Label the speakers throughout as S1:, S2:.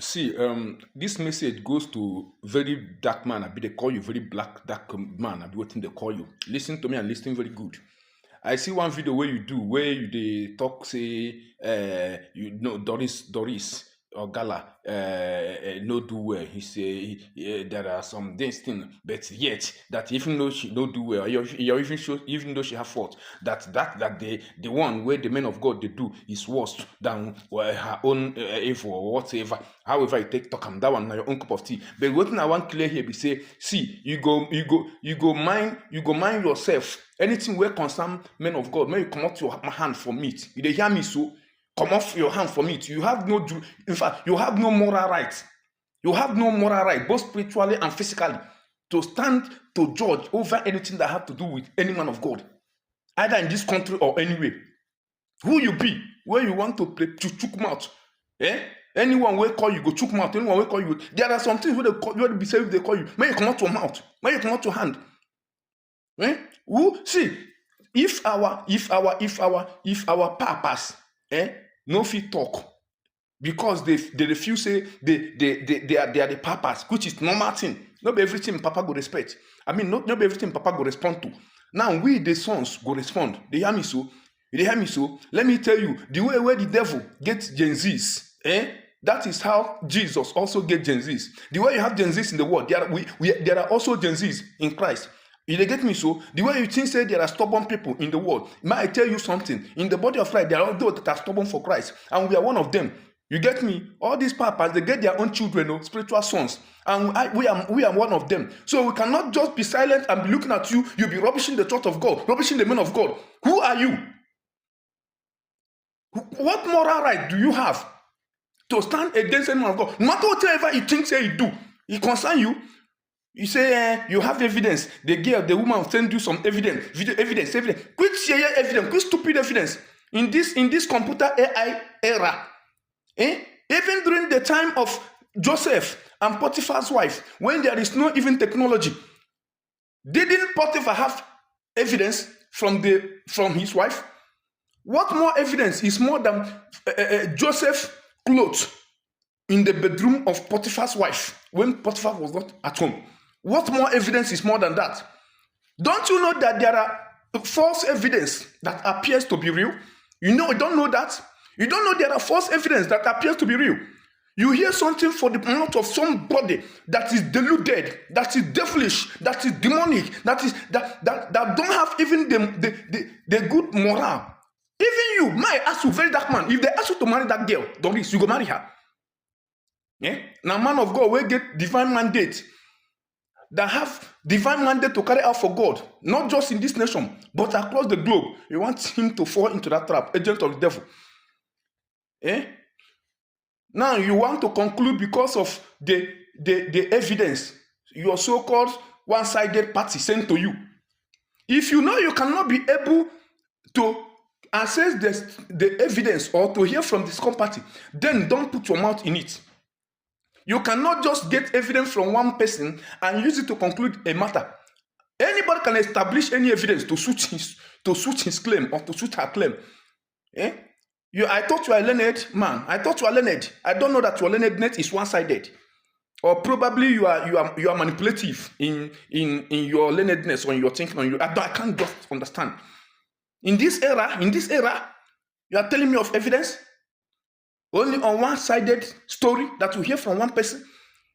S1: See, this message goes to very dark man. I be they call you very black dark man. I be what they call you. Listen to me and listen very good. I see one video where you do where you they talk say you know Doris or Gala no do well. He say there are some things, but yet that even though she no do well, even show, even though she have fault, that the one where the men of God they do is worse than her own evil or whatever. However, you take talk am that one na your own cup of tea. But what I want clear here be say, see, you go mind yourself. Anything where concern men of God, may you come out your hand from it. You dey hear me so? Come off your hand from it. You have no, in fact, you have no moral right. You have no moral right, both spiritually and physically, to stand to judge over anything that have to do with any man of God, either in this country or anywhere. Who you be, where you want to play to chook mouth, Anyone will call you, go chook mouth. Anyone will call you. There are some things where they call, where be say if they call you, may you come out your mouth, may you come out your hand. Who see if our papas no fit talk because they refuse say they are the papas, which is normal thing. Not be everything papa go respect. I mean, not be everything papa go respond to. Now we the sons go respond. They hear me so. They hear me so. Let me tell you the way where the devil gets Gen Zs. That is how Jesus also get Gen Zs. The way you have Gen Zs in the world, there are also Gen Zs in Christ. You get me so? The way you think say there are stubborn people in the world, may I tell you something? In the body of Christ, there are those that are stubborn for Christ, and we are one of them. You get me? All these papas, they get their own children, spiritual sons, and we are one of them. So we cannot just be silent and be looking at you. You'll be rubbishing the church of God, rubbishing the men of God. Who are you? What moral right do you have to stand against the man of God? No matter whatever you think say you do, it concern you. You say you have evidence. The woman send you some evidence, video evidence. Quit share evidence, quit stupid evidence. In this computer AI era, even during the time of Joseph and Potiphar's wife, when there is no even technology, didn't Potiphar have evidence from his wife? What more evidence is more than Joseph's clothes in the bedroom of Potiphar's wife when Potiphar was not at home? What more evidence is more than that? Don't you know that there are false evidence that appears to be real? You don't know that? You don't know there are false evidence that appears to be real. You hear something from the mouth of somebody that is deluded, that is devilish, that is demonic, that don't have even the good morale. Even you might ask you, very dark man, if they ask you to marry that girl, Doris, you go marry her. Now, man of God will get divine mandate, that have divine mandate to carry out for God, not just in this nation, but across the globe. You want him to fall into that trap, agent of the devil. Now you want to conclude because of the evidence your so-called one-sided party sent to you. If you know you cannot be able to access the evidence or to hear from this party, then don't put your mouth in it. You cannot just get evidence from one person and use it to conclude a matter. Anybody can establish any evidence to suit his claim or to suit her claim. I thought you are a learned man. I thought you are learned. I don't know that your learnedness is one-sided, or probably you are manipulative in your learnedness or in your thinking. I can't just understand. In this era, you are telling me of evidence only on one-sided story that you hear from one person.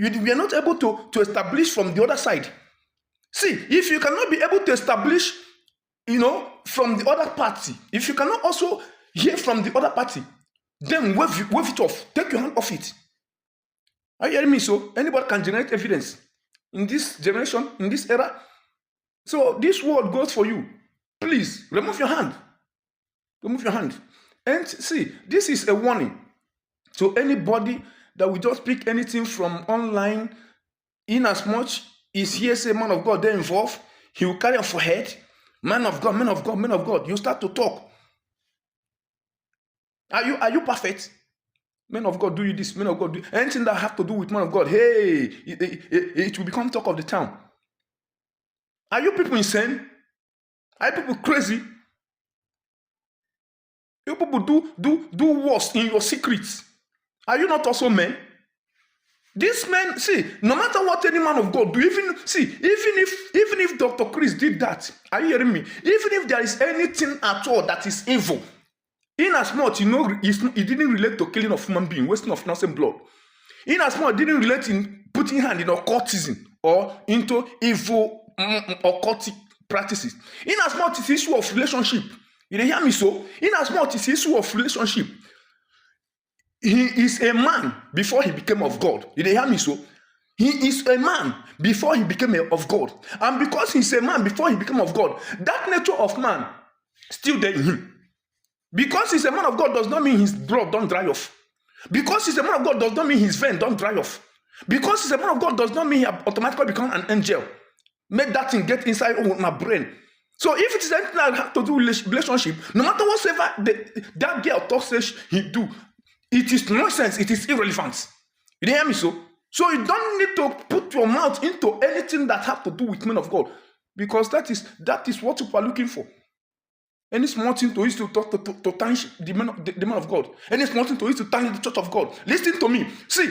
S1: We are not able to establish from the other side. See, if you cannot be able to establish, from the other party, if you cannot also hear from the other party, then wave it off. Take your hand off it. Are you hearing me? So anybody can generate evidence in this generation, in this era. So this word goes for you. Please remove your hand. Remove your hand. And see, this is a warning to anybody that will just pick anything from online, in as much is hearsay, man of God, they're involved. He will carry a forehead. Man of God, man of God, man of God. You start to talk. Are you perfect? Men of God, do you this? Men of God, do anything that have to do with man of God. Hey, it will become talk of the town. Are you people insane? Are you people crazy? You people do worse in your secrets. Are you not also men? This man, see, no matter what any man of God do, even if Dr. Chris did that, are you hearing me? Even if there is anything at all that is evil, in as much it didn't relate to killing of human being, wasting of innocent blood. In as much it didn't relate in putting hand in occultism or into evil occultic practices. In as much it's issue of relationship. You didn't hear me so? In as much it's issue of relationship. He is a man before he became of God. You didn't hear me so? He is a man before he became of God. And because he's a man before he became of God, that nature of man still there in him. Because he's a man of God does not mean his blood don't dry off. Because he's a man of God does not mean his vein don't dry off. Because he's a man of God does not mean he automatically become an angel. Make that thing get inside my brain. So if it is anything that has to do with relationship, no matter whatsoever that girl talks he do, it is nonsense. It is irrelevant. You didn't hear me so? So you don't need to put your mouth into anything that has to do with men of God, because that is what people are looking for. Any small thing to use to tarnish the man of God. Any small thing to use to tarnish the church of God. Listen to me. See,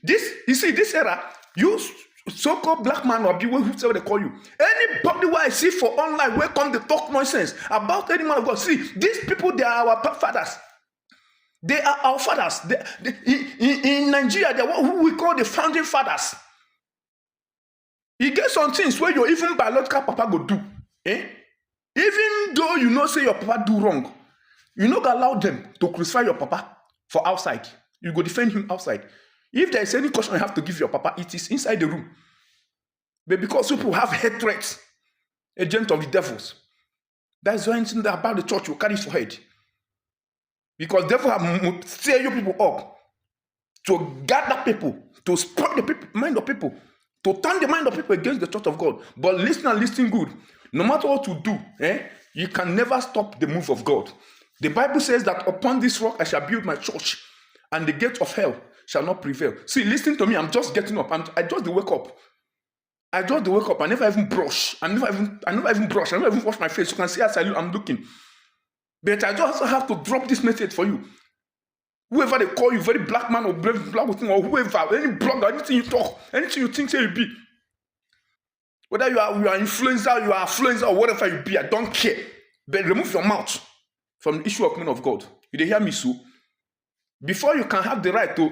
S1: this era, you so-called black man or whoever they call you, anybody who I see for online, where come they talk nonsense about any man of God. See, these people, they are our fathers. They are our fathers. In Nigeria, they are who we call the founding fathers. You get some things where your even biological papa go do. Even though you know say your papa do wrong, you not allow them to crucify your papa for outside. You go defend him outside. If there is any question you have to give your papa, it is inside the room. But because people have hatred, agent of the devils, that's why anything about the church will carry for head. Because the devil have stir you people up to gather people, to spoil the mind of people, to turn the mind of people against the church of God. But listen good. No matter what you do, you can never stop the move of God. The Bible says that upon this rock I shall build my church, and the gate of hell shall not prevail. See, listen to me. I'm just getting up. I just wake up. I never even brush. I never even wash my face. You can see as I'm looking. But I just have to drop this message for you. Whoever they call you, very black man or black thing, or whoever, any blogger, anything you talk, anything you think say you be. Whether you are influencer, you are affluencer, or whatever you be, I don't care. But remove your mouth from the issue of men of God. You hear me so? Before you can have the right to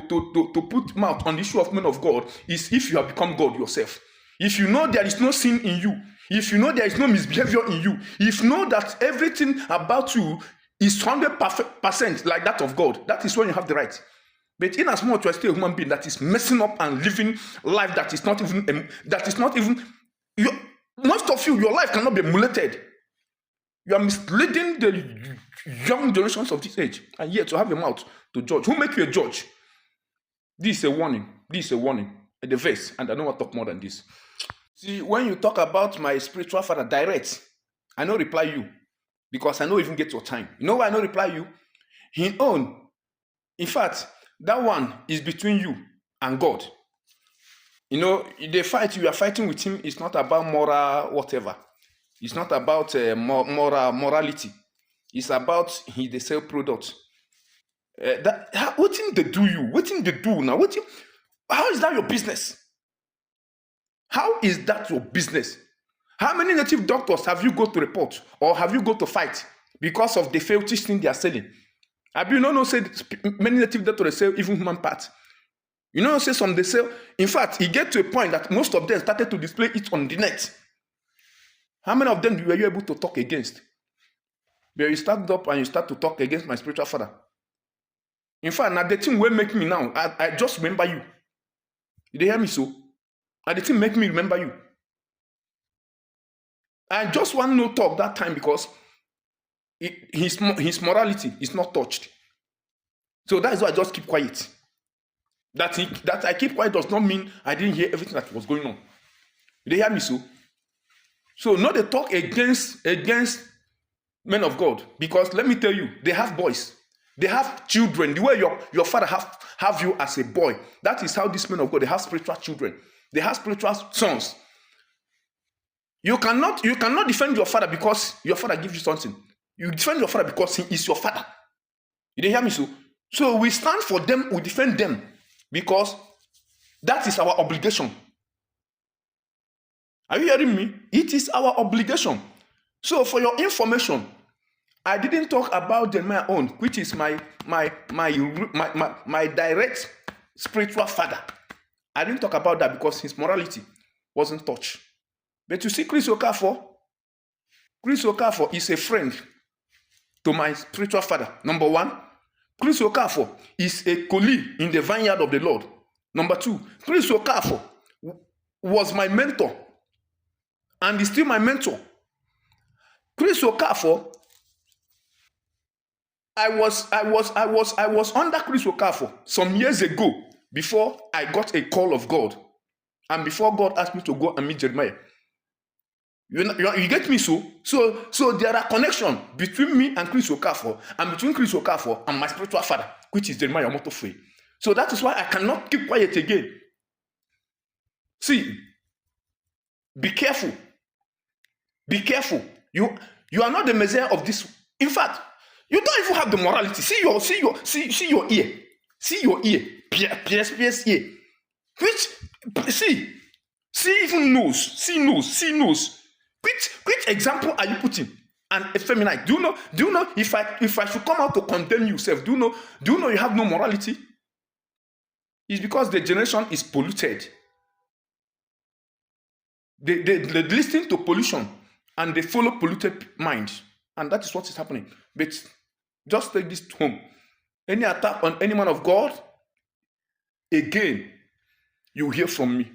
S1: put mouth on the issue of men of God, is if you have become God yourself. If you know there is no sin in you, if you know there is no misbehavior in you, if you know that everything about you is 100% like that of God, that is when you have the right. But in as much as you are still a human being that is messing up and living life that is not even, most of you, your life cannot be emulated. You are misleading the young generations of this age, and yet you have a mouth to judge. Who make you a judge? This is a warning. At the verse, and I don't want to talk more than this. See, when you talk about my spiritual father direct, I don't reply you, because I don't even get your time. You know why I don't reply you? In fact, that one is between you and God. You know, the fight you are fighting with him is not about moral whatever. It's not about morality. It's about the sell product. What thing they do you? What thing they do now? How is that your business? How is that your business? How many native doctors have you go to report or have you go to fight because of the faulty thing they are selling? Have you not said many native doctors sell even human parts? You know, say some they sell. In fact, it get to a point that most of them started to display it on the net. How many of them were you able to talk against? But you start up and you start to talk against my spiritual father. In fact, now the thing will make me now. I just remember you. Did you hear me so? And the thing make me remember you. I just want no talk that time because his morality is not touched. So that is why I just keep quiet. That I keep quiet does not mean I didn't hear everything that was going on. Did you hear me so? So not the talk against men of God, because let me tell you, they have boys. They have children. The way your father have you as a boy, that is how these men of God, they have spiritual children. They have spiritual sons. You cannot defend your father because your father gives you something. You defend your father because he is your father. You didn't hear me so? So we stand for them, we defend them because That is our obligation. Are you hearing me? It is our obligation. So for your information, I didn't talk about Jeremiah own, which is my direct spiritual father. I didn't talk about that because his morality wasn't touched. But you see, Chris Okafor is a friend to my spiritual father. Number one, Chris Okafor is a colleague in the vineyard of the Lord. Number two, Chris Okafor was my mentor and is still my mentor. Chris Okafor, I was under Chris Okafor some years ago before I got a call of God and before God asked me to go and meet Jeremiah. You get me? So there are connections between me and Chris Okafor and between Chris Okafor and my spiritual father, which is Jeremiah Omotofue. So that is why I cannot keep quiet again. See, be careful. Be careful. You are not the Messiah of this. In fact, you don't even have the morality. See your ear. See your ear. Pierce ear. Which even nose. See nose. Which example are you putting? And effeminate. Do you know if I should come out to condemn you, self, do you know you have no morality? It's because the generation is polluted. They listen to pollution and they follow polluted minds. And that is what is happening. But just take this home. Any attack on any man of God, again, you hear from me.